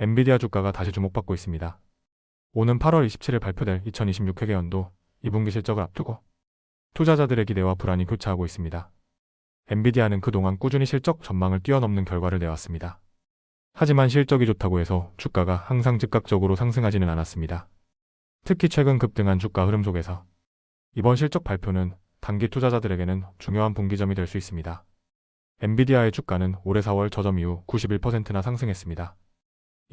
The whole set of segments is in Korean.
엔비디아 주가가 다시 주목받고 있습니다. 오는 8월 27일 발표될 2026 회계연도 2분기 실적을 앞두고 투자자들의 기대와 불안이 교차하고 있습니다. 엔비디아는 그동안 꾸준히 실적 전망을 뛰어넘는 결과를 내왔습니다. 하지만 실적이 좋다고 해서 주가가 항상 즉각적으로 상승하지는 않았습니다. 특히 최근 급등한 주가 흐름 속에서 이번 실적 발표는 단기 투자자들에게는 중요한 분기점이 될 수 있습니다. 엔비디아의 주가는 올해 4월 저점 이후 91%나 상승했습니다.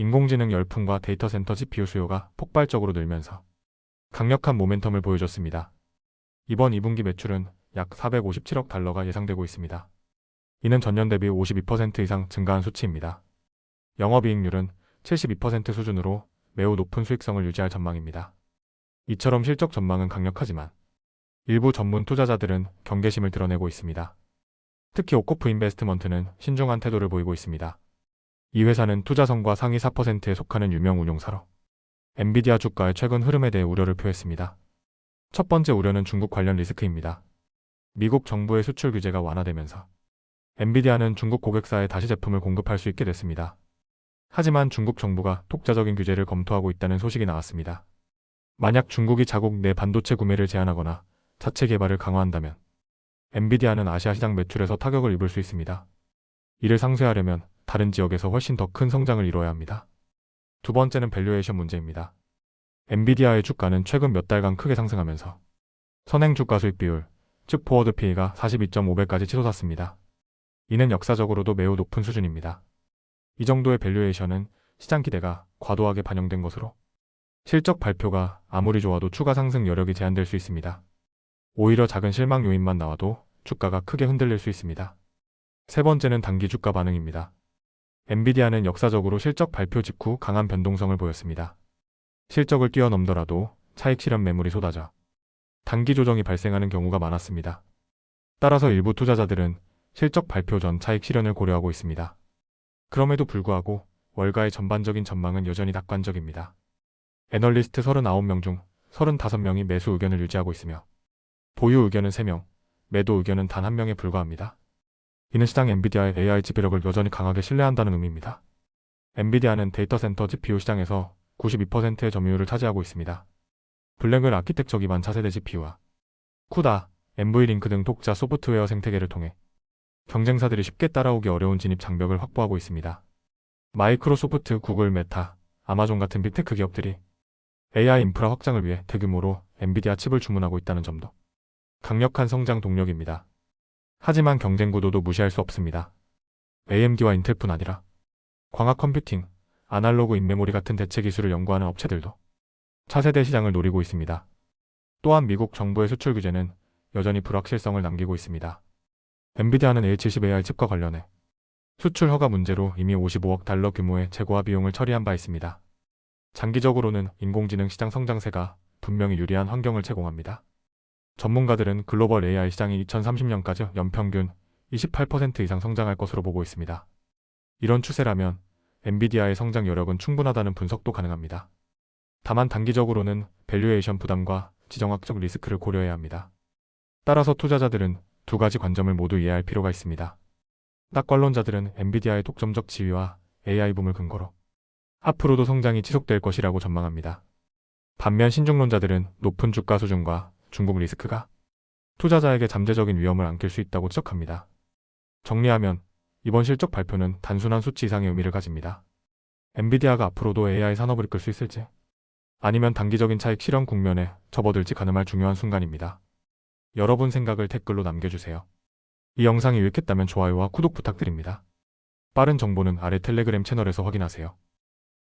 인공지능 열풍과 데이터 센터 GPU 수요가 폭발적으로 늘면서 강력한 모멘텀을 보여줬습니다. 이번 2분기 매출은 약 457억 달러가 예상되고 있습니다. 이는 전년 대비 52% 이상 증가한 수치입니다. 영업이익률은 72% 수준으로 매우 높은 수익성을 유지할 전망입니다. 이처럼 실적 전망은 강력하지만 일부 전문 투자자들은 경계심을 드러내고 있습니다. 특히 오코프 인베스트먼트는 신중한 태도를 보이고 있습니다. 이 회사는 투자성과 상위 4%에 속하는 유명 운용사로 엔비디아 주가의 최근 흐름에 대해 우려를 표했습니다. 첫 번째 우려는 중국 관련 리스크입니다. 미국 정부의 수출 규제가 완화되면서 엔비디아는 중국 고객사에 다시 제품을 공급할 수 있게 됐습니다. 하지만 중국 정부가 독자적인 규제를 검토하고 있다는 소식이 나왔습니다. 만약 중국이 자국 내 반도체 구매를 제한하거나 자체 개발을 강화한다면 엔비디아는 아시아 시장 매출에서 타격을 입을 수 있습니다. 이를 상쇄하려면 다른 지역에서 훨씬 더 큰 성장을 이뤄야 합니다. 두 번째는 밸류에이션 문제입니다. 엔비디아의 주가는 최근 몇 달간 크게 상승하면서 선행 주가 수익 비율, 즉 포워드 PE가 42.5배까지 치솟았습니다. 이는 역사적으로도 매우 높은 수준입니다. 이 정도의 밸류에이션은 시장 기대가 과도하게 반영된 것으로 실적 발표가 아무리 좋아도 추가 상승 여력이 제한될 수 있습니다. 오히려 작은 실망 요인만 나와도 주가가 크게 흔들릴 수 있습니다. 세 번째는 단기 주가 반응입니다. 엔비디아는 역사적으로 실적 발표 직후 강한 변동성을 보였습니다. 실적을 뛰어넘더라도 차익 실현 매물이 쏟아져 단기 조정이 발생하는 경우가 많았습니다. 따라서 일부 투자자들은 실적 발표 전 차익 실현을 고려하고 있습니다. 그럼에도 불구하고 월가의 전반적인 전망은 여전히 낙관적입니다. 애널리스트 39명 중 35명이 매수 의견을 유지하고 있으며 보유 의견은 3명, 매도 의견은 단 1명에 불과합니다. 이는 시장 엔비디아의 AI 지배력을 여전히 강하게 신뢰한다는 의미입니다. 엔비디아는 데이터 센터 GPU 시장에서 92%의 점유율을 차지하고 있습니다. 블랙웰 아키텍처 기반 차세대 GPU와 쿠다, NV링크 등 독자 소프트웨어 생태계를 통해 경쟁사들이 쉽게 따라오기 어려운 진입 장벽을 확보하고 있습니다. 마이크로소프트, 구글, 메타, 아마존 같은 빅테크 기업들이 AI 인프라 확장을 위해 대규모로 엔비디아 칩을 주문하고 있다는 점도 강력한 성장 동력입니다. 하지만 경쟁 구도도 무시할 수 없습니다. AMD와 인텔뿐 아니라 광학 컴퓨팅, 아날로그 인메모리 같은 대체 기술을 연구하는 업체들도 차세대 시장을 노리고 있습니다. 또한 미국 정부의 수출 규제는 여전히 불확실성을 남기고 있습니다. 엔비디아는 A70 AI 칩과 관련해 수출 허가 문제로 이미 55억 달러 규모의 재고화 비용을 처리한 바 있습니다. 장기적으로는 인공지능 시장 성장세가 분명히 유리한 환경을 제공합니다. 전문가들은 글로벌 AI 시장이 2030년까지 연평균 28% 이상 성장할 것으로 보고 있습니다. 이런 추세라면 엔비디아의 성장 여력은 충분하다는 분석도 가능합니다. 다만 단기적으로는 밸류에이션 부담과 지정학적 리스크를 고려해야 합니다. 따라서 투자자들은 두 가지 관점을 모두 이해할 필요가 있습니다. 낙관론자들은 엔비디아의 독점적 지위와 AI 붐을 근거로 앞으로도 성장이 지속될 것이라고 전망합니다. 반면 신중론자들은 높은 주가 수준과 중국 리스크가 투자자에게 잠재적인 위험을 안길 수 있다고 지적합니다. 정리하면 이번 실적 발표는 단순한 수치 이상의 의미를 가집니다. 엔비디아가 앞으로도 AI 산업을 이끌 수 있을지 아니면 단기적인 차익 실현 국면에 접어들지 가늠할 중요한 순간입니다. 여러분 생각을 댓글로 남겨주세요. 이 영상이 유익했다면 좋아요와 구독 부탁드립니다. 빠른 정보는 아래 텔레그램 채널에서 확인하세요.